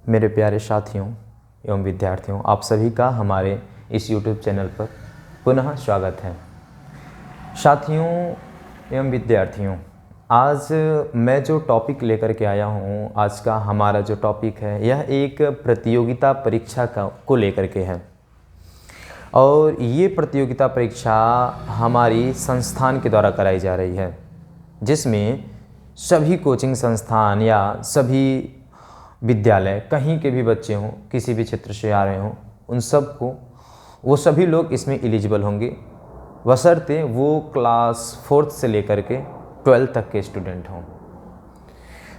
मेरे प्यारे साथियों एवं विद्यार्थियों, आप सभी का हमारे इस YouTube चैनल पर पुनः स्वागत है। साथियों एवं विद्यार्थियों, आज मैं जो टॉपिक लेकर के आया हूँ, आज का हमारा जो टॉपिक है यह एक प्रतियोगिता परीक्षा को लेकर के है। और ये प्रतियोगिता परीक्षा हमारी संस्थान के द्वारा कराई जा रही है, जिसमें सभी कोचिंग संस्थान या सभी विद्यालय, कहीं के भी बच्चे हों, किसी भी क्षेत्र से आ रहे हों, उन सब को वो सभी लोग इसमें एलिजिबल होंगे, बशर्ते वो क्लास 4th से लेकर के 12th तक के स्टूडेंट हों।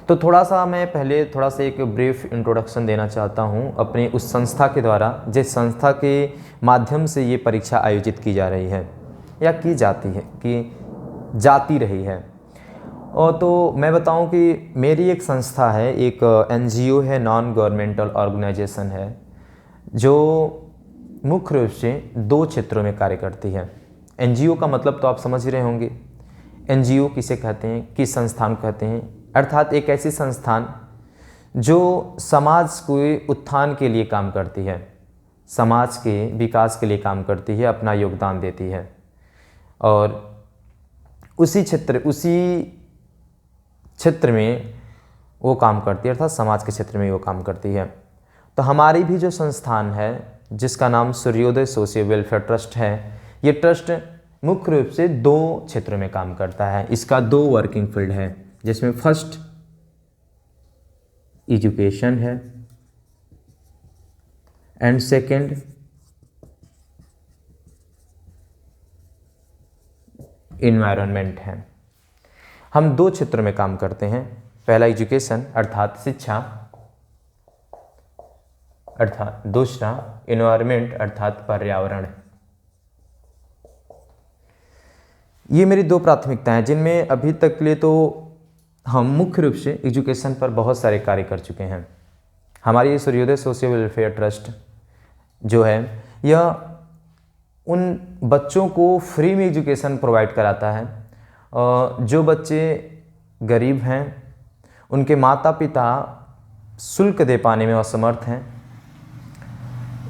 तो थोड़ा सा मैं पहले एक ब्रीफ इंट्रोडक्शन देना चाहता हूँ अपनी उस संस्था के द्वारा, जिस संस्था के माध्यम से ये परीक्षा आयोजित की जा रही है या की जाती रही है। और तो मैं बताऊं कि मेरी एक संस्था है, एक NGO है, नॉन गवर्नमेंटल ऑर्गेनाइजेशन है, जो मुख्य रूप से 2 क्षेत्रों में कार्य करती है। NGO का मतलब तो आप समझ ही रहे होंगे। NGO किसे कहते हैं, किस संस्थान को कहते हैं, अर्थात एक ऐसी संस्थान जो समाज के उत्थान के लिए काम करती है, समाज के विकास के लिए काम करती है, अपना योगदान देती है और उसी क्षेत्र में वो काम करती है, अर्थात समाज के क्षेत्र में वो काम करती है। तो हमारी भी जो संस्थान है, जिसका नाम सूर्योदय सोशल वेलफेयर ट्रस्ट है, ये ट्रस्ट मुख्य रूप से 2 क्षेत्रों में काम करता है। इसका 2 वर्किंग फील्ड है, जिसमें फर्स्ट एजुकेशन है एंड सेकंड एनवायरनमेंट है। हम 2 क्षेत्रों में काम करते हैं। पहला एजुकेशन अर्थात शिक्षा, अर्थात दूसरा एनवायरनमेंट अर्थात पर्यावरण। ये मेरी 2 प्राथमिकताएं हैं, जिनमें अभी तक के लिए तो हम मुख्य रूप से एजुकेशन पर बहुत सारे कार्य कर चुके हैं। हमारी सूर्योदय सोशल वेलफेयर ट्रस्ट जो है, यह उन बच्चों को फ्री में एजुकेशन प्रोवाइड कराता है। जो बच्चे गरीब हैं, उनके माता पिता शुल्क दे पाने में असमर्थ हैं,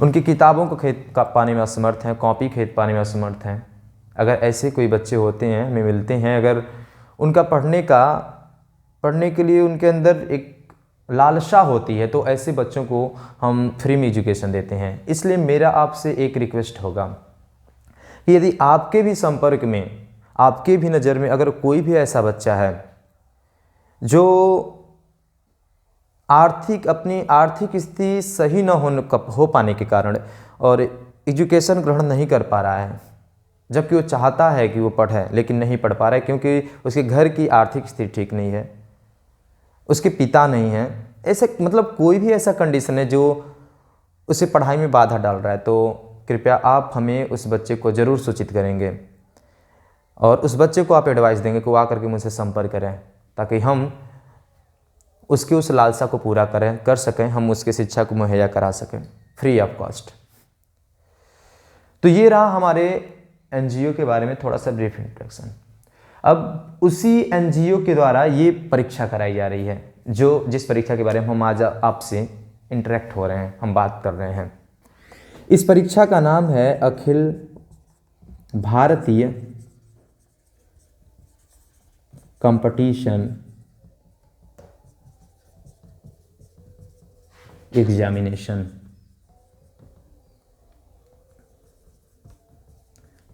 उनकी किताबों को खरीद पाने में असमर्थ हैं, कॉपी खरीद पाने में असमर्थ हैं। अगर ऐसे कोई बच्चे होते हैं, हमें मिलते हैं, अगर उनका पढ़ने के लिए उनके अंदर एक लालसा होती है, तो ऐसे बच्चों को हम फ्री में एजुकेशन देते हैं। इसलिए मेरा आपसे एक रिक्वेस्ट होगा कि यदि आपके भी संपर्क में, आपके भी नज़र में अगर कोई भी ऐसा बच्चा है जो अपनी आर्थिक स्थिति सही न हो पाने के कारण और एजुकेशन ग्रहण नहीं कर पा रहा है, जबकि वो चाहता है कि वो पढ़े लेकिन नहीं पढ़ पा रहा है क्योंकि उसके घर की आर्थिक स्थिति ठीक नहीं है, उसके पिता नहीं है, ऐसे मतलब कोई भी ऐसा कंडीशन है जो उसे पढ़ाई में बाधा डाल रहा है, तो कृपया आप हमें उस बच्चे को ज़रूर सूचित करेंगे और उस बच्चे को आप एडवाइस देंगे कि वो आकर के मुझसे संपर्क करें, ताकि हम उसकी उस लालसा को पूरा कर सकें, हम उसकी शिक्षा को मुहैया करा सकें फ्री ऑफ कॉस्ट। तो ये रहा हमारे NGO के बारे में थोड़ा सा ब्रीफ इंट्रोडक्शन। अब उसी NGO के द्वारा ये परीक्षा कराई जा रही है, जिस परीक्षा के बारे में हम आज आपसे इंटरेक्ट हो रहे हैं, हम बात कर रहे हैं। इस परीक्षा का नाम है अखिल भारतीय कंपटीशन एग्जामिनेशन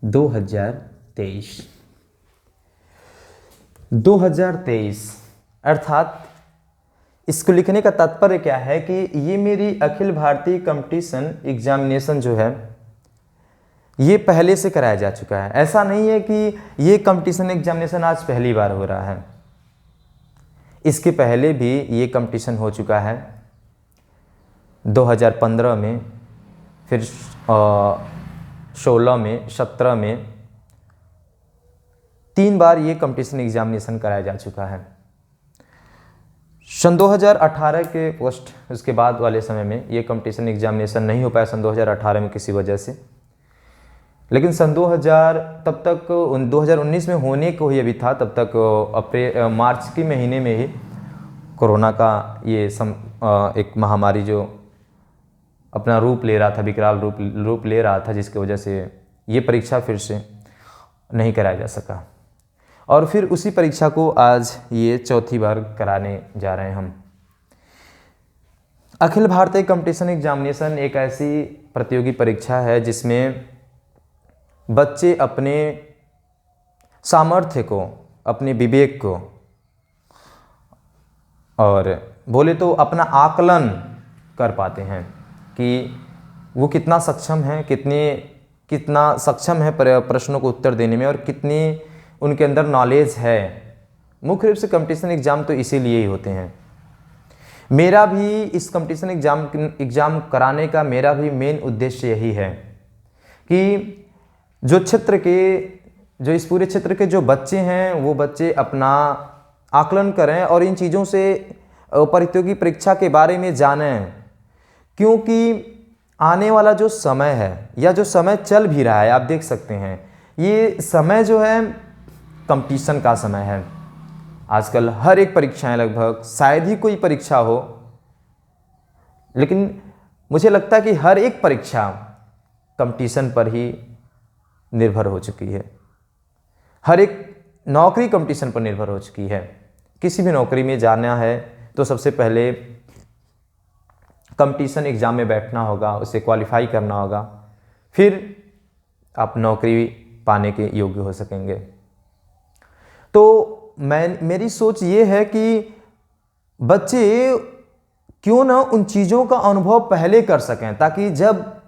2023 अर्थात इसको लिखने का तात्पर्य क्या है कि ये मेरी अखिल भारतीय कंपटीशन एग्जामिनेशन जो है, ये पहले से कराया जा चुका है। ऐसा नहीं है कि ये कंपटीशन एग्जामिनेशन आज पहली बार हो रहा है, इसके पहले भी ये कंपटीशन हो चुका है 2015 में, फिर 16 में, 17 में 3 बार ये कंपटीशन एग्जामिनेशन कराया जा चुका है। सन 2018 के उसके बाद वाले समय में ये कंपटीशन एग्जामिनेशन नहीं हो पाया, सन 2018 में किसी वजह से, लेकिन सन 2019 में होने को ही अभी था, तब तक मार्च के महीने में ही कोरोना का ये एक महामारी जो अपना रूप ले रहा था, विकराल रूप ले रहा था, जिसकी वजह से ये परीक्षा फिर से नहीं कराया जा सका। और फिर उसी परीक्षा को आज ये चौथी बार कराने जा रहे हैं हम। अखिल भारतीय कंपटीशन एग्जामिनेशन एक ऐसी प्रतियोगी परीक्षा है जिसमें बच्चे अपने सामर्थ्य को, अपने विवेक को और बोले तो अपना आकलन कर पाते हैं कि वो कितना सक्षम है, कितना सक्षम है प्रश्नों को उत्तर देने में और कितनी उनके अंदर नॉलेज है। मुख्य रूप से कंपटीशन एग्ज़ाम तो इसीलिए ही होते हैं। मेरा भी इस कंपटीशन एग्ज़ाम कराने का मेरा भी मेन उद्देश्य यही है कि जो इस पूरे क्षेत्र के जो बच्चे हैं वो बच्चे अपना आकलन करें और इन चीज़ों से प्रतियोगी परीक्षा के बारे में जानें, क्योंकि आने वाला जो समय है या जो समय चल भी रहा है, आप देख सकते हैं ये समय जो है कंपटीशन का समय है। आजकल हर एक परीक्षाएं, लगभग शायद ही कोई परीक्षा हो, लेकिन मुझे लगता है कि हर एक परीक्षा कंपटीशन पर ही निर्भर हो चुकी है। हर एक नौकरी कंपटीशन पर निर्भर हो चुकी है। किसी भी नौकरी में जाना है तो सबसे पहले कंपटीशन एग्ज़ाम में बैठना होगा, उसे क्वालिफाई करना होगा, फिर आप नौकरी पाने के योग्य हो सकेंगे। तो मेरी सोच ये है कि बच्चे क्यों ना उन चीज़ों का अनुभव पहले कर सकें, ताकि जब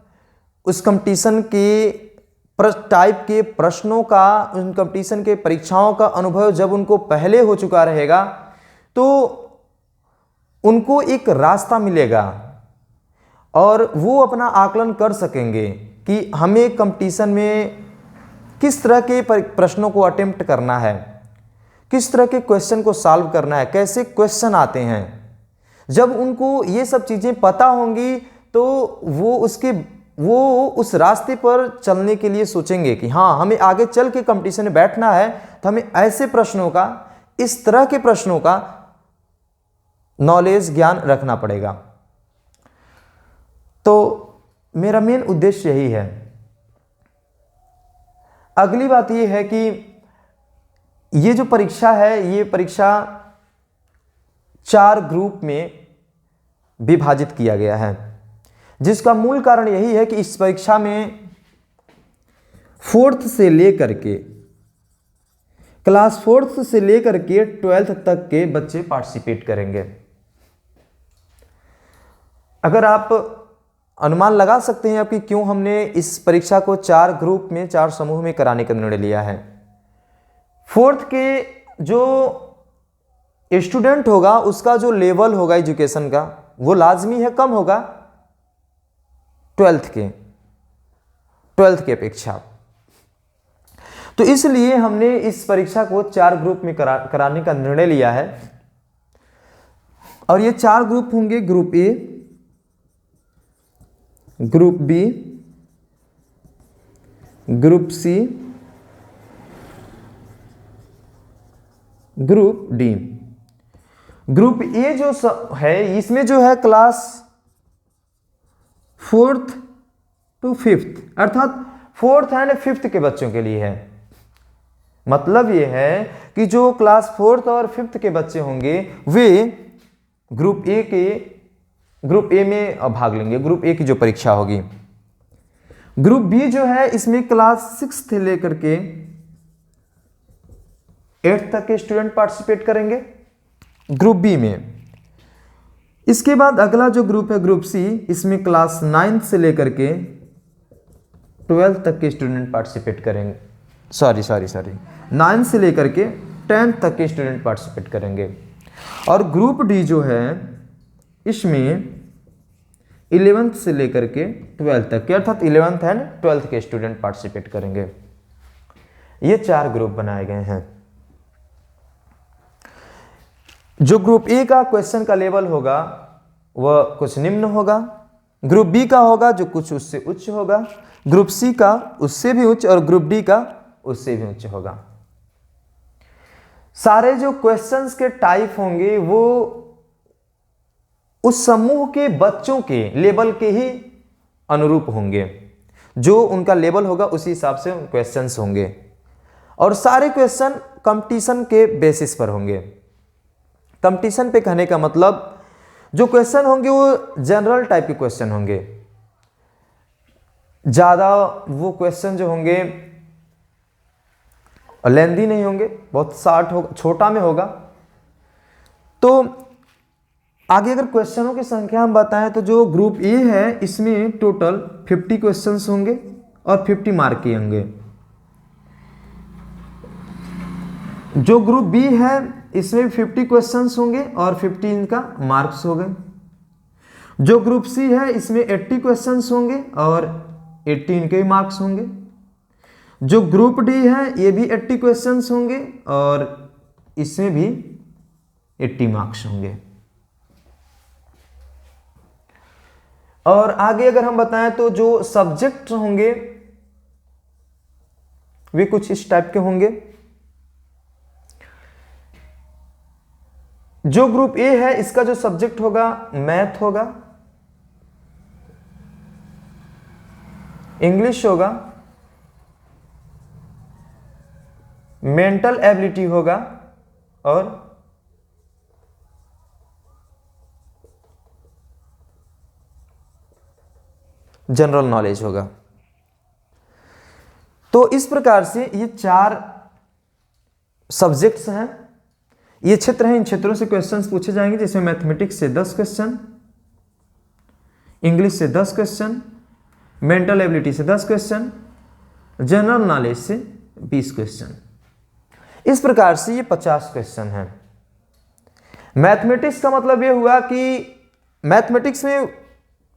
उस कंपटीशन के टाइप के प्रश्नों का, उन कंपटीशन के परीक्षाओं का अनुभव जब उनको पहले हो चुका रहेगा तो उनको एक रास्ता मिलेगा और वो अपना आकलन कर सकेंगे कि हमें कंपटीशन में किस तरह के प्रश्नों को अटेम्प्ट करना है, किस तरह के क्वेश्चन को सॉल्व करना है, कैसे क्वेश्चन आते हैं। जब उनको ये सब चीज़ें पता होंगी तो वो उस रास्ते पर चलने के लिए सोचेंगे कि हाँ, हमें आगे चल के कंपटीशन में बैठना है तो हमें ऐसे प्रश्नों का, इस तरह के प्रश्नों का नॉलेज, ज्ञान रखना पड़ेगा। तो मेरा मेन उद्देश्य यही है। अगली बात यह है कि ये जो परीक्षा है, ये परीक्षा 4 ग्रुप में विभाजित किया गया है, जिसका मूल कारण यही है कि इस परीक्षा में 4th से लेकर के क्लास 4th से लेकर के 12th तक के बच्चे पार्टिसिपेट करेंगे। अगर आप अनुमान लगा सकते हैं कि क्यों हमने इस परीक्षा को 4 ग्रुप में, 4 समूह में कराने का निर्णय लिया है। 4th के जो स्टूडेंट होगा उसका जो लेवल होगा एजुकेशन का, वो लाजमी है कम होगा 12th के अपेक्षा। तो इसलिए हमने इस परीक्षा को 4 ग्रुप में कराने का निर्णय लिया है। और ये 4 ग्रुप होंगे, group A, group B, group C, group D. Group A जो है, इसमें जो है क्लास 4th to 5th, अर्थात 4th एंड 5th के बच्चों के लिए है। मतलब ये है कि जो क्लास 4th और 5th के बच्चे होंगे वे ग्रुप ए में भाग लेंगे, ग्रुप ए की जो परीक्षा होगी। ग्रुप बी जो है, इसमें क्लास 6 से लेकर के 8th तक के स्टूडेंट पार्टिसिपेट करेंगे ग्रुप बी में। इसके बाद अगला जो ग्रुप है ग्रुप सी, इसमें क्लास 9th से लेकर के 12th तक के स्टूडेंट पार्टिसिपेट करेंगे। सॉरी 9th से लेकर के 10th तक के स्टूडेंट पार्टिसिपेट करेंगे। और ग्रुप डी जो है, इसमें 11th से लेकर के 12th तक के, अर्थात 11th एंड 12th के स्टूडेंट पार्टिसिपेट करेंगे। ये 4 ग्रुप बनाए गए हैं। जो ग्रुप ए का क्वेश्चन का लेवल होगा वह कुछ निम्न होगा, ग्रुप बी का होगा जो कुछ उससे उच्च होगा, ग्रुप सी का उससे भी उच्च और ग्रुप डी का उससे भी उच्च होगा। सारे जो क्वेश्चंस के टाइप होंगे वो उस समूह के बच्चों के लेवल के ही अनुरूप होंगे, जो उनका लेवल होगा उसी हिसाब से क्वेश्चंस होंगे, और सारे क्वेश्चन कंपटीशन के बेसिस पर होंगे। कंपटीशन पे कहने का मतलब जो क्वेश्चन होंगे वो जनरल टाइप के क्वेश्चन होंगे, ज़्यादा वो क्वेश्चन जो होंगे लेंदी नहीं होंगे, बहुत शार्ट होगा, छोटा में होगा। तो आगे अगर क्वेश्चनों की संख्या हम बताएं तो जो ग्रुप ए है इसमें टोटल 50 क्वेश्चंस होंगे और 50 मार्क के होंगे। जो ग्रुप बी है इसमें 50 क्वेश्चंस होंगे और 15 का मार्क्स हो गए। जो ग्रुप सी है इसमें 80 क्वेश्चंस होंगे और 18 के मार्क्स होंगे। जो ग्रुप डी है ये भी 80 क्वेश्चंस होंगे और इसमें भी 80 मार्क्स होंगे। और आगे अगर हम बताएं तो जो सब्जेक्ट होंगे वे कुछ इस टाइप के होंगे। जो ग्रुप ए है इसका जो सब्जेक्ट होगा मैथ होगा, इंग्लिश होगा, मेंटल एबिलिटी होगा और जनरल नॉलेज होगा। तो इस प्रकार से ये 4 सब्जेक्ट्स हैं, ये क्षेत्र हैं। इन क्षेत्रों से क्वेश्चंस पूछे जाएंगे, जिसमें मैथमेटिक्स से 10 क्वेश्चन, इंग्लिश से 10 क्वेश्चन, मेंटल एबिलिटी से 10 क्वेश्चन, जनरल नॉलेज से 20 क्वेश्चन। इस प्रकार से ये 50 क्वेश्चन हैं। मैथमेटिक्स का मतलब ये हुआ कि मैथमेटिक्स में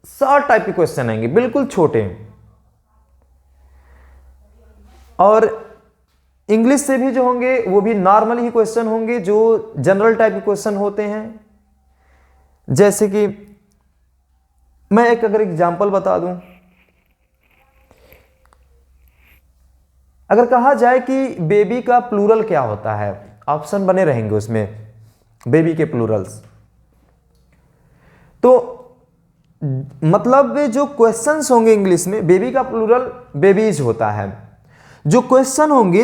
60 टाइप के क्वेश्चन आएंगे, बिल्कुल छोटे, और इंग्लिश से भी जो होंगे वो भी नॉर्मल ही क्वेश्चन होंगे, जो जनरल टाइप के क्वेश्चन होते हैं। जैसे कि मैं एक अगर एग्जांपल बता दूं, अगर कहा जाए कि बेबी का प्लूरल क्या होता है, ऑप्शन बने रहेंगे उसमें बेबी के प्लूरल्स, तो मतलब जो क्वेश्चंस होंगे इंग्लिश में बेबी का प्लूरल बेबीज होता है। जो क्वेश्चन होंगे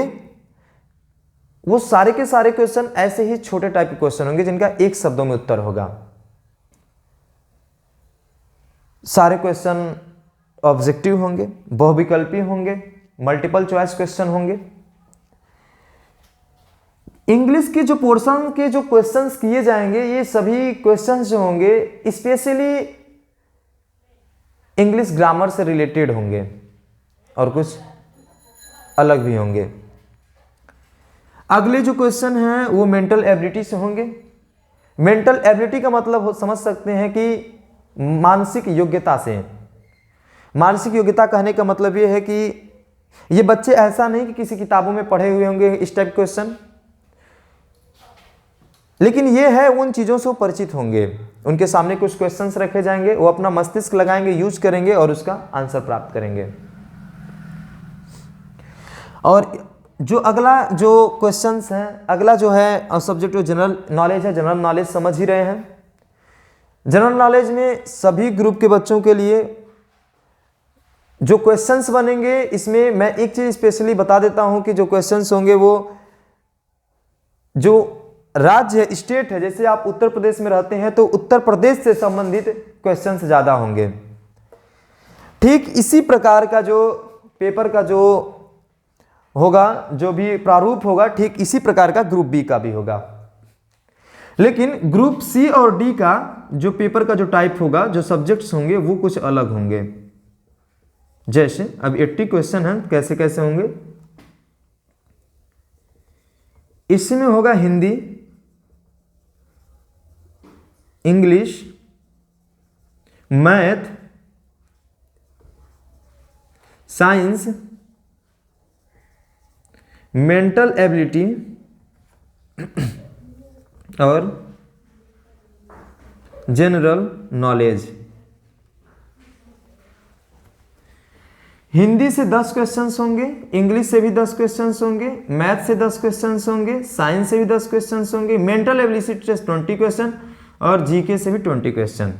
वो सारे के सारे क्वेश्चन ऐसे ही छोटे टाइप के क्वेश्चन होंगे जिनका एक शब्दों में उत्तर होगा। सारे क्वेश्चन ऑब्जेक्टिव होंगे, बहुविकल्पी होंगे, मल्टीपल चॉइस क्वेश्चन होंगे। इंग्लिश के जो पोर्शन के जो क्वेश्चंस किए जाएंगे ये सभी क्वेश्चंस जो होंगे स्पेशली इंग्लिश ग्रामर से रिलेटेड होंगे और कुछ अलग भी होंगे। अगले जो क्वेश्चन हैं वो मेंटल एबिलिटी से होंगे। मेंटल एबिलिटी का मतलब समझ सकते हैं कि मानसिक योग्यता से। मानसिक योग्यता कहने का मतलब ये है कि ये बच्चे ऐसा नहीं कि किसी किताबों में पढ़े हुए होंगे इस टाइप क्वेश्चन, लेकिन ये है उन चीज़ों से परिचित होंगे। उनके सामने कुछ क्वेश्चंस रखे जाएंगे, वो अपना मस्तिष्क लगाएंगे, यूज करेंगे और उसका आंसर प्राप्त करेंगे। और जो अगला जो क्वेश्चंस हैं, अगला जो है सब्जेक्ट जो जनरल नॉलेज है, जनरल नॉलेज समझ ही रहे हैं। जनरल नॉलेज में सभी ग्रुप के बच्चों के लिए जो क्वेश्चंस बनेंगे, इसमें मैं एक चीज़ स्पेशली बता देता हूं कि जो क्वेश्चंस होंगे वो जो राज्य है, स्टेट है, जैसे आप उत्तर प्रदेश में रहते हैं तो उत्तर प्रदेश से संबंधित क्वेश्चंस ज़्यादा होंगे। ठीक इसी प्रकार का जो पेपर का जो होगा, जो भी प्रारूप होगा, ठीक इसी प्रकार का ग्रुप बी का भी होगा। लेकिन ग्रुप सी और डी का जो पेपर का जो टाइप होगा, जो सब्जेक्ट्स होंगे वो कुछ अलग होंगे। जैसे अब 80 क्वेश्चन हैं, कैसे कैसे होंगे। इसमें होगा Hindi, English, math, science, mental ability और जनरल नॉलेज। हिंदी से 10 क्वेश्चंस होंगे, इंग्लिश से भी 10 क्वेश्चंस होंगे, मैथ से 10 क्वेश्चंस होंगे, साइंस से भी 10 क्वेश्चंस होंगे, मेंटल एबिलिटी से 20 क्वेश्चन, और जीके से भी 20 क्वेश्चन।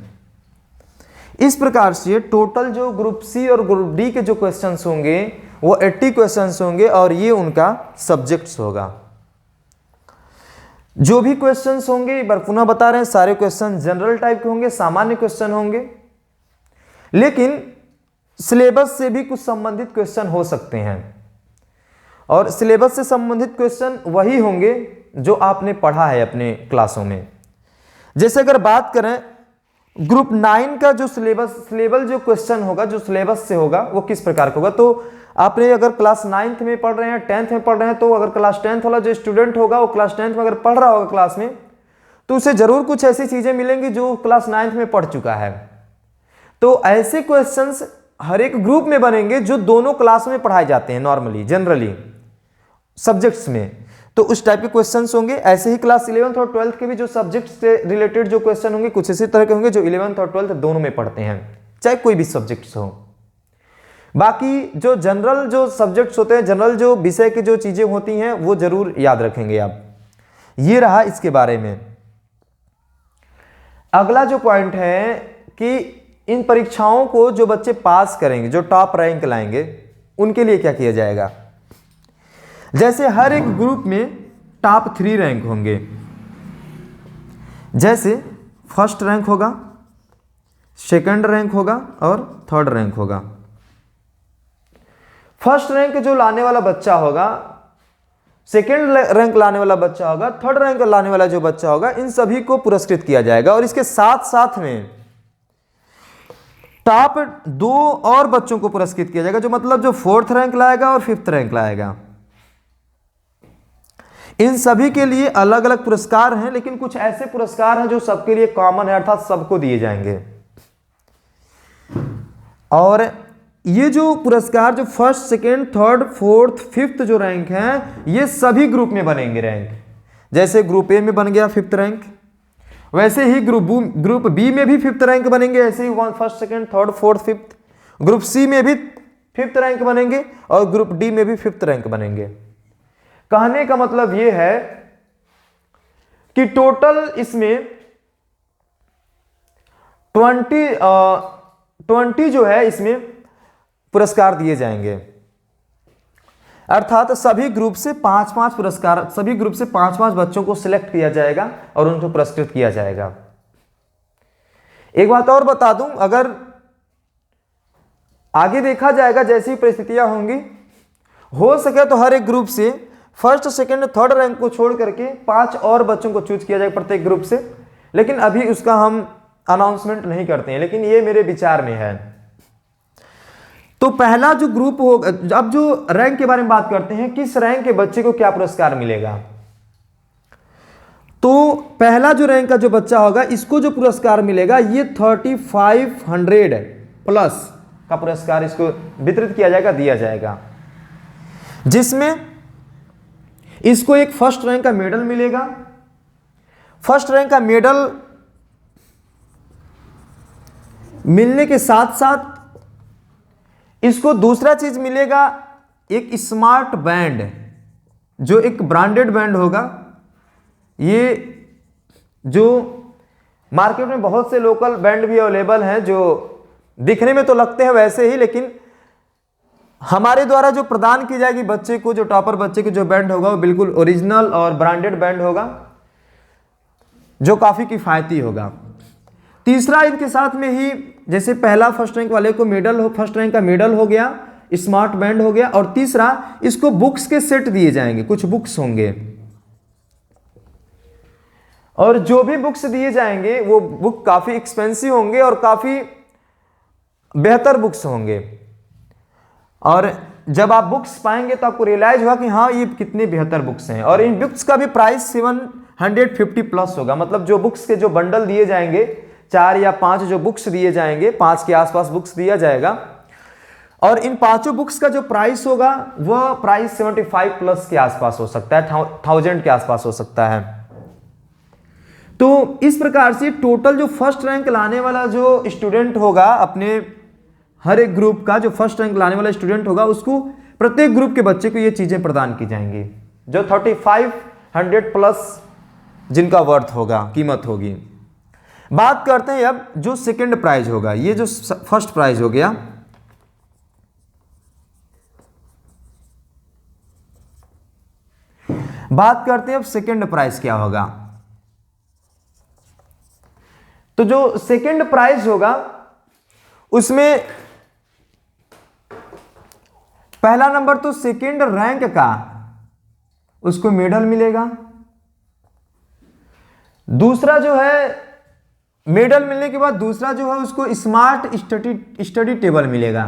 इस प्रकार से टोटल जो ग्रुप सी और ग्रुप डी के जो क्वेश्चंस होंगे वो 80 क्वेश्चंस होंगे और ये उनका सब्जेक्ट्स होगा। जो भी क्वेश्चंस होंगे एक बार पुनः बता रहे हैं, सारे क्वेश्चन जनरल टाइप के होंगे, सामान्य क्वेश्चन होंगे, लेकिन सिलेबस से भी कुछ संबंधित क्वेश्चन हो सकते हैं। और सिलेबस से संबंधित क्वेश्चन वही होंगे जो आपने पढ़ा है अपने क्लासों में। जैसे अगर बात करें ग्रुप 9 का जो सिलेबल जो क्वेश्चन होगा, जो सिलेबस से होगा, वो किस प्रकार का होगा। तो आपने अगर क्लास 9th में पढ़ रहे हैं, 10th में पढ़ रहे हैं, तो अगर क्लास 10th वाला जो स्टूडेंट होगा वो क्लास 10th में अगर पढ़ रहा होगा क्लास में, तो उसे जरूर कुछ ऐसी चीजें मिलेंगी जो क्लास 9th में पढ़ चुका है। तो ऐसे क्वेश्चंस हर एक ग्रुप में बनेंगे जो दोनों क्लास में पढ़ाए जाते हैं नॉर्मली, जनरली सब्जेक्ट्स में। तो उस टाइप के क्वेश्चंस होंगे। ऐसे ही क्लास 11th और 12th के भी जो सब्जेक्ट से रिलेटेड जो क्वेश्चन होंगे कुछ इसी तरह के होंगे जो 11th और 12th दोनों में पढ़ते हैं, चाहे कोई भी सब्जेक्ट्स हो। बाकी जो जनरल जो सब्जेक्ट्स होते हैं, जनरल जो विषय की जो चीजें होती हैं वो जरूर याद रखेंगे आप। ये रहा इसके बारे में। अगला जो पॉइंट है कि इन परीक्षाओं को जो बच्चे पास करेंगे, जो टॉप रैंक लाएंगे, उनके लिए क्या किया जाएगा। जैसे हर एक ग्रुप में टॉप 3 रैंक होंगे। जैसे फर्स्ट रैंक होगा, सेकंड रैंक होगा और थर्ड रैंक होगा। फर्स्ट रैंक जो लाने वाला बच्चा होगा, सेकंड रैंक लाने वाला बच्चा होगा, थर्ड रैंक लाने वाला जो बच्चा होगा, इन सभी को पुरस्कृत किया जाएगा। और इसके साथ साथ में टॉप 2 और बच्चों को पुरस्कृत किया जाएगा, जो मतलब जो 4th रैंक लाएगा और 5th रैंक लाएगा। इन सभी के लिए अलग अलग पुरस्कार हैं, लेकिन कुछ ऐसे पुरस्कार हैं जो सबके लिए कॉमन है, अर्थात सबको दिए जाएंगे। और ये जो पुरस्कार जो first, second, third, fourth, 5th जो रैंक हैं, ये सभी ग्रुप में बनेंगे रैंक। जैसे ग्रुप ए में बन गया 5th रैंक, वैसे ही ग्रुप बी में भी 5th रैंक बनेंगे, ऐसे ही first, second, third, fourth, 5th। Group C में भी 5th रैंक बनेंगे और ग्रुप डी में भी 5th रैंक बनेंगे। कहने का मतलब यह है कि टोटल इसमें 20 जो है इसमें पुरस्कार दिए जाएंगे। अर्थात सभी ग्रुप से 5-5 पुरस्कार, सभी ग्रुप से 5-5 बच्चों को सिलेक्ट किया जाएगा और उनको पुरस्कृत किया जाएगा। एक बात और बता दूं, अगर आगे देखा जाएगा जैसी परिस्थितियां होंगी, हो सके तो हर एक ग्रुप से फर्स्ट, सेकंड, थर्ड रैंक को छोड़ करके 5 और बच्चों को चूज किया जाएगा प्रत्येक ग्रुप से, लेकिन अभी उसका हम अनाउंसमेंट नहीं करते हैं, लेकिन ये मेरे विचार में है। तो पहला जो ग्रुप होगा, अब जो रैंक के बारे में बात करते हैं, किस रैंक के बच्चे को क्या पुरस्कार मिलेगा। तो पहला जो रैंक का जो बच्चा होगा, इसको जो पुरस्कार मिलेगा ये 3500 प्लस का पुरस्कार इसको वितरित किया जाएगा, दिया जाएगा, जिसमें इसको एक फर्स्ट रैंक का मेडल मिलेगा। फर्स्ट रैंक का मेडल मिलने के साथ साथ इसको दूसरा चीज मिलेगा, एक स्मार्ट बैंड, जो एक ब्रांडेड बैंड होगा। ये जो मार्केट में बहुत से लोकल बैंड भी अवेलेबल हैं जो दिखने में तो लगते हैं वैसे ही, लेकिन हमारे द्वारा जो प्रदान की जाएगी बच्चे को, जो टॉपर बच्चे को जो बैंड होगा वो बिल्कुल ओरिजिनल और ब्रांडेड बैंड होगा, जो काफी किफायती होगा। तीसरा, इनके साथ में ही जैसे पहला फर्स्ट रैंक वाले को मेडल हो, फर्स्ट रैंक का मेडल हो गया, स्मार्ट बैंड हो गया, और तीसरा इसको बुक्स के सेट दिए जाएंगे, कुछ बुक्स होंगे, और जो भी बुक्स दिए जाएंगे वो बुक काफी एक्सपेंसिव होंगे और काफी बेहतर बुक्स होंगे। और जब आप बुक्स पाएंगे तो आपको रियलाइज होगा कि हाँ ये कितने बेहतर बुक्स हैं। और इन बुक्स का भी प्राइस 750 प्लस होगा, मतलब जो बुक्स के जो बंडल दिए जाएंगे, 4 या 5 जो बुक्स दिए जाएंगे, 5 के आसपास बुक्स दिया जाएगा, और इन 5 बुक्स का जो प्राइस होगा वह प्राइस 75 प्लस के आसपास हो सकता है, 1000 के आसपास हो सकता है। तो इस प्रकार से टोटल जो फर्स्ट रैंक लाने वाला जो स्टूडेंट होगा, अपने हर एक ग्रुप का जो फर्स्ट रैंक लाने वाला स्टूडेंट होगा, उसको प्रत्येक ग्रुप के बच्चे को ये चीजें प्रदान की जाएंगी, जो 3500 प्लस जिनका वर्थ होगा, कीमत होगी। बात करते हैं अब जो सेकंड प्राइज होगा, ये जो फर्स्ट प्राइज हो गया, बात करते हैं अब सेकंड प्राइज क्या होगा। तो जो सेकंड प्राइज होगा उसमें पहला नंबर तो सेकंड रैंक का उसको मेडल मिलेगा। दूसरा जो है मेडल मिलने के बाद दूसरा जो है उसको स्मार्ट स्टडी टेबल मिलेगा।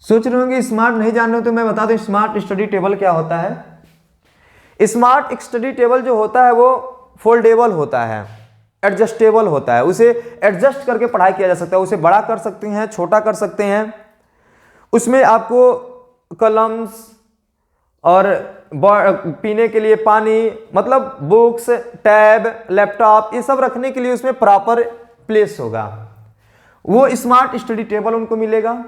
सोच रहे होंगे स्मार्ट नहीं जान रहे हो तो मैं बता दूं स्मार्ट स्टडी टेबल क्या होता है। स्मार्ट स्टडी टेबल जो होता है वो फोल्डेबल होता है, एडजस्टेबल होता है, उसे एडजस्ट करके पढ़ाई किया जा सकता है, उसे बड़ा कर सकते हैं, छोटा कर सकते हैं। उसमें आपको कलम्स और पीने के लिए पानी, मतलब बुक्स, टैब, लैपटॉप, ये सब रखने के लिए उसमें प्रॉपर प्लेस होगा। वो स्मार्ट स्टडी टेबल उनको मिलेगा।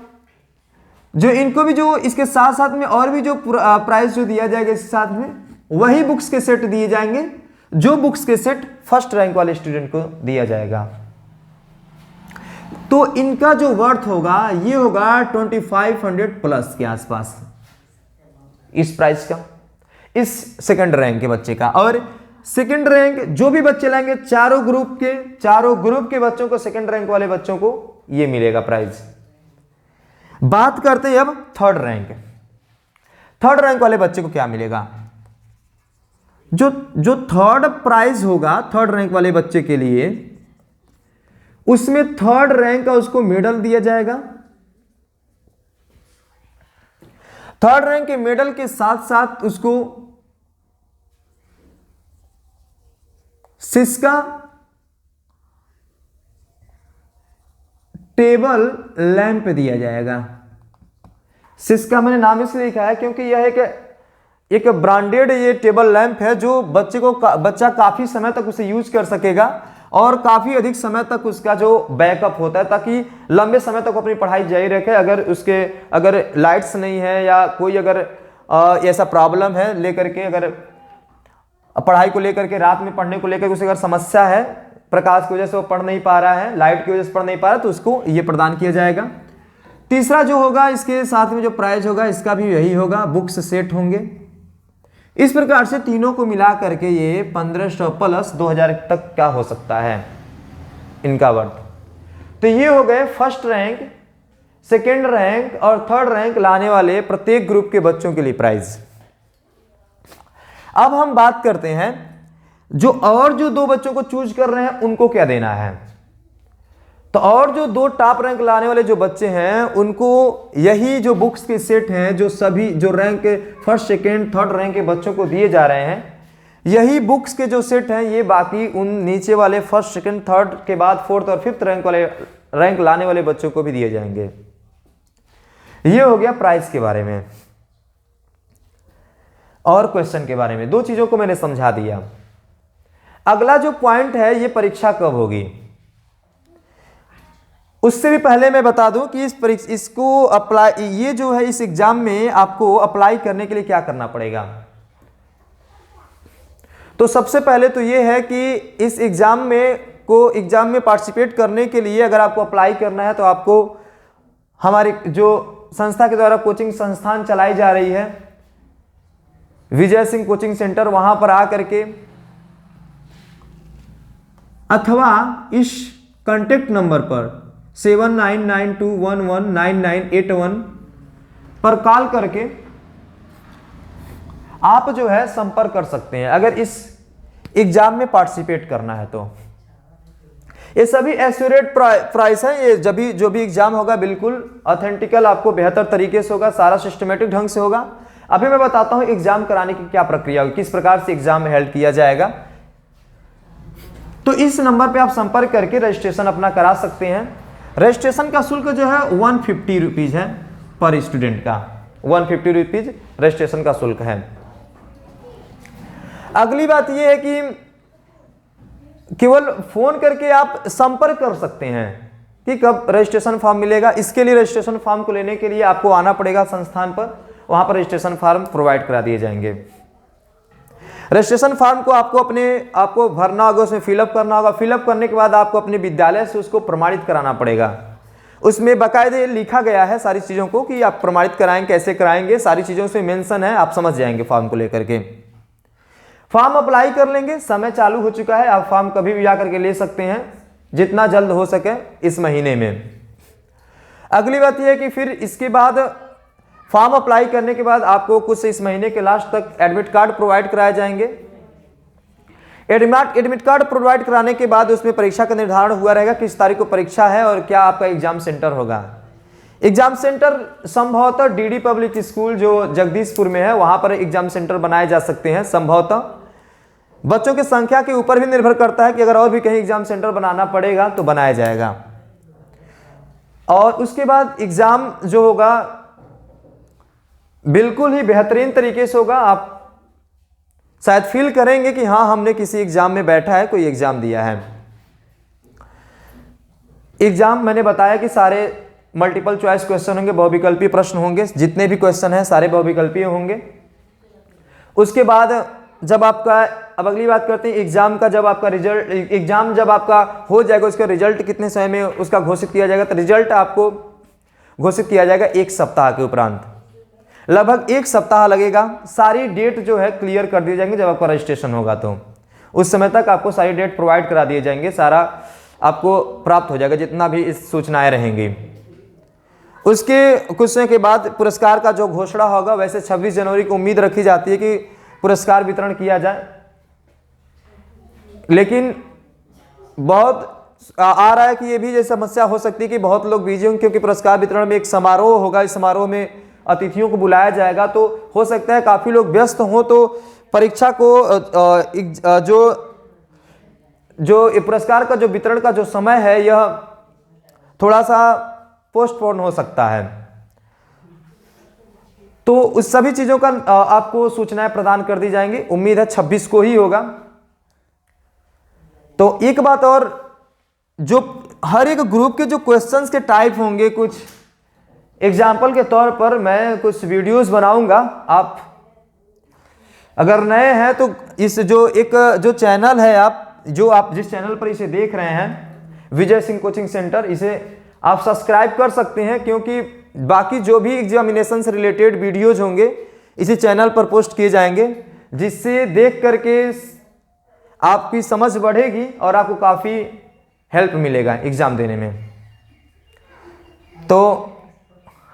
जो इनको भी जो इसके साथ साथ में और भी जो प्राइस जो दिया जाएगा इसके साथ में वही बुक्स के सेट दिए जाएंगे, जो बुक्स के सेट फर्स्ट रैंक वाले स्टूडेंट को दिया जाएगा। तो इनका जो वर्थ होगा ये होगा 2500 प्लस के आसपास इस प्राइस का, इस सेकंड रैंक के बच्चे का। और सेकंड रैंक जो भी बच्चे लाएंगे चारों ग्रुप के बच्चों को, सेकंड रैंक वाले बच्चों को ये मिलेगा प्राइज। बात करते हैं अब थर्ड रैंक। थर्ड रैंक वाले बच्चे को क्या मिलेगा? जो थर्ड प्राइज होगा थर्ड रैंक वाले बच्चे के लिए, उसमें थर्ड रैंक का उसको मेडल दिया जाएगा। थर्ड रैंक के मेडल के साथ साथ उसको सिस्का टेबल लैंप दिया जाएगा। सिस्का मैंने नाम इसलिए लिखा है क्योंकि यह एक ब्रांडेड ये टेबल लैंप है जो बच्चा काफी समय तक उसे यूज कर सकेगा और काफी अधिक समय तक उसका जो बैकअप होता है, ताकि लंबे समय तक अपनी पढ़ाई जारी रखे। अगर लाइट्स नहीं है या कोई अगर ऐसा प्रॉब्लम है लेकर के, अगर पढ़ाई को लेकर के, रात में पढ़ने को लेकर उसे अगर समस्या है, प्रकाश की वजह से वो पढ़ नहीं पा रहा है, लाइट की वजह से पढ़ नहीं पा रहा है, तो उसको ये प्रदान किया जाएगा। तीसरा जो होगा इसके साथ में जो प्राइज होगा इसका भी यही होगा, बुक्स सेट होंगे। इस प्रकार से तीनों को मिला करके ये 1500 प्लस 2000 तक का हो सकता है इनका वर्थ। तो ये हो गए फर्स्ट रैंक, सेकेंड रैंक और थर्ड रैंक लाने वाले प्रत्येक ग्रुप के बच्चों के लिए प्राइज। अब हम बात करते हैं जो दो बच्चों को चूज कर रहे हैं उनको क्या देना है। तो और जो दो टॉप रैंक लाने वाले जो बच्चे हैं उनको यही जो बुक्स के सेट हैं जो सभी जो rank first second third rank के बच्चों को दिए जा रहे हैं, यही बुक्स के जो सेट हैं ये बाकी उन नीचे वाले फर्स्ट सेकेंड थर्ड के बाद फोर्थ और फिफ्थ रैंक लाने वाले बच्चों को भी दिए जाएंगे। ये हो गया प्राइस के बारे में और क्वेश्चन के बारे में। दो चीजों को मैंने समझा दिया। अगला जो पॉइंट है ये परीक्षा कब होगी, उससे भी पहले मैं बता दूं कि इसको अप्लाई, ये जो है इस एग्जाम में आपको अप्लाई करने के लिए क्या करना पड़ेगा। तो सबसे पहले तो ये है कि इस एग्जाम में पार्टिसिपेट करने के लिए अगर आपको अप्लाई करना है तो आपको हमारी जो संस्था के द्वारा कोचिंग संस्थान चलाई जा रही है विजय सिंह कोचिंग सेंटर, वहां पर आकर के अथवा इस कांटेक्ट नंबर पर 7992119981 पर कॉल करके आप जो है संपर्क कर सकते हैं अगर इस एग्जाम में पार्टिसिपेट करना है। तो ये सभी एस्योरेट प्राइस है। ये जो भी एग्जाम होगा बिल्कुल ऑथेंटिकल, आपको बेहतर तरीके से होगा, सारा सिस्टमेटिक ढंग से होगा। अभी मैं बताता हूं एग्जाम कराने की क्या प्रक्रिया होगी, किस प्रकार से एग्जाम हेल्ड किया जाएगा। तो इस नंबर पे आप संपर्क करके रजिस्ट्रेशन अपना करा सकते हैं। रजिस्ट्रेशन का शुल्क जो है 150 रुपीज है पर स्टूडेंट का, 150 रुपीज रजिस्ट्रेशन का शुल्क है। अगली बात यह है कि केवल फोन करके आप संपर्क कर सकते हैं कि कब रजिस्ट्रेशन फॉर्म मिलेगा। इसके लिए रजिस्ट्रेशन फॉर्म को लेने के लिए आपको आना पड़ेगा संस्थान पर, वहां पर रजिस्ट्रेशन फॉर्म प्रोवाइड करा दिए जाएंगे। रजिस्ट्रेशन फॉर्म को आपको भरना होगा, उसमें फिलअप करना होगा। फिलअप करने के बाद आपको अपने विद्यालय से उसको प्रमाणित कराना पड़ेगा। उसमें बाकायदे लिखा गया है सारी चीज़ों को कि आप प्रमाणित कराएंगे, कैसे कराएंगे, सारी चीज़ों से मेंशन है, आप समझ जाएंगे फॉर्म को लेकर के। फॉर्म अप्लाई कर लेंगे, समय चालू हो चुका है, आप फॉर्म कभी भी जा करके ले सकते हैं, जितना जल्द हो सके इस महीने में। अगली बात यह है कि फिर इसके बाद फॉर्म अप्लाई करने के बाद आपको कुछ इस महीने के लास्ट तक एडमिट कार्ड प्रोवाइड कराए जाएंगे। एडमिट कार्ड प्रोवाइड कराने के बाद उसमें परीक्षा का निर्धारण हुआ रहेगा, किस तारीख को परीक्षा है और क्या आपका एग्जाम सेंटर होगा। एग्जाम सेंटर संभवतः डीडी पब्लिक स्कूल जो जगदीशपुर में है वहां पर एग्जाम सेंटर बनाए जा सकते हैं। संभवतः बच्चों की संख्या के ऊपर भी निर्भर करता है कि अगर और भी कहीं एग्जाम सेंटर बनाना पड़ेगा तो बनाया जाएगा। और उसके बाद एग्जाम जो होगा बिल्कुल ही बेहतरीन तरीके से होगा। आप शायद फील करेंगे कि हाँ, हमने किसी एग्जाम में बैठा है, कोई एग्जाम दिया है। एग्जाम मैंने बताया कि सारे मल्टीपल चॉइस क्वेश्चन होंगे, बहुविकल्पीय प्रश्न होंगे, जितने भी क्वेश्चन हैं सारे बहुविकल्पीय होंगे। उसके बाद जब आपका, अब अगली बात करते हैं एग्जाम का, जब आपका रिजल्ट, एग्जाम जब आपका हो जाएगा उसका रिजल्ट कितने समय में उसका घोषित किया जाएगा। तो रिजल्ट आपको घोषित किया जाएगा 1 सप्ताह के उपरांत, लगभग 1 सप्ताह लगेगा। सारी डेट जो है क्लियर कर दिए जाएंगे जब आपका रजिस्ट्रेशन होगा, तो उस समय तक आपको सारी डेट प्रोवाइड करा दिए जाएंगे, सारा आपको प्राप्त हो जाएगा जितना भी इस सूचनाएं रहेंगी। उसके कुछ समय के बाद पुरस्कार का जो घोषणा होगा, वैसे 26 जनवरी को उम्मीद रखी जाती है कि पुरस्कार वितरण किया जाए, लेकिन बहुत आ रहा है कि ये भी ये समस्या हो सकती है कि बहुत लोग बिजी होंगे, क्योंकि पुरस्कार वितरण में एक समारोह होगा, इस समारोह में अतिथियों को बुलाया जाएगा, तो हो सकता है काफ़ी लोग व्यस्त हों, तो परीक्षा को जो पुरस्कार का जो वितरण का जो समय है यह थोड़ा सा पोस्टपोन हो सकता है। तो उस सभी चीज़ों का आपको सूचनाएं प्रदान कर दी जाएंगी। उम्मीद है 26 को ही होगा। तो एक बात और, जो हर एक ग्रुप के जो क्वेश्चंस के टाइप होंगे, कुछ एग्जाम्पल के तौर पर मैं कुछ वीडियोस बनाऊंगा। आप अगर नए हैं तो इस जो चैनल है, आप जिस चैनल पर इसे देख रहे हैं, विजय सिंह कोचिंग सेंटर, इसे आप सब्सक्राइब कर सकते हैं, क्योंकि बाकी जो भी एग्जामिनेशन से रिलेटेड वीडियोज होंगे इसी चैनल पर पोस्ट किए जाएंगे, जिससे देख करके आपकी समझ बढ़ेगी और आपको काफ़ी हेल्प मिलेगा एग्ज़ाम देने में। तो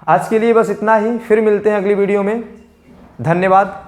आज के लिए बस इतना ही, फिर मिलते हैं अगली वीडियो में। धन्यवाद।